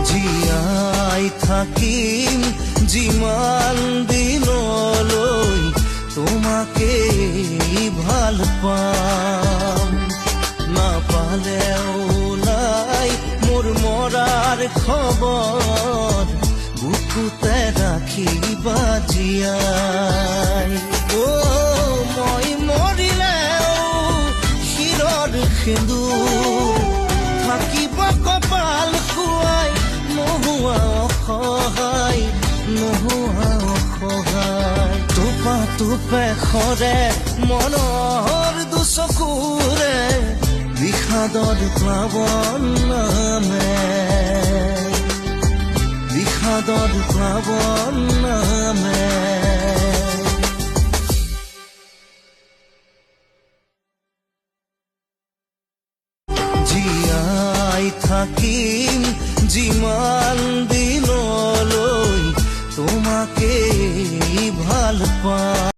জীয়াই থাকিম যিমান দিনলৈ তোমাকে ভাল পাম। নাপালেও নাই মোৰ মৰাৰ খবৰ, বুকুতে ৰাখিবা জীয়াই। মই মৰিলেও শিৰৰ সেন্দুৰ থাকিব কপাল খুৱাই, নোহোৱা অসহায়, নোহোৱা অসহায়। টোপা টোপে সৰে মনৰ দুচকুৰে, বিষাদৰ প্লাৱন নামে, বিষাদৰ প্লাৱন নামে। জীয়াই থাকিম যিমান দিনলৈ তোমাকে ভাল পাম।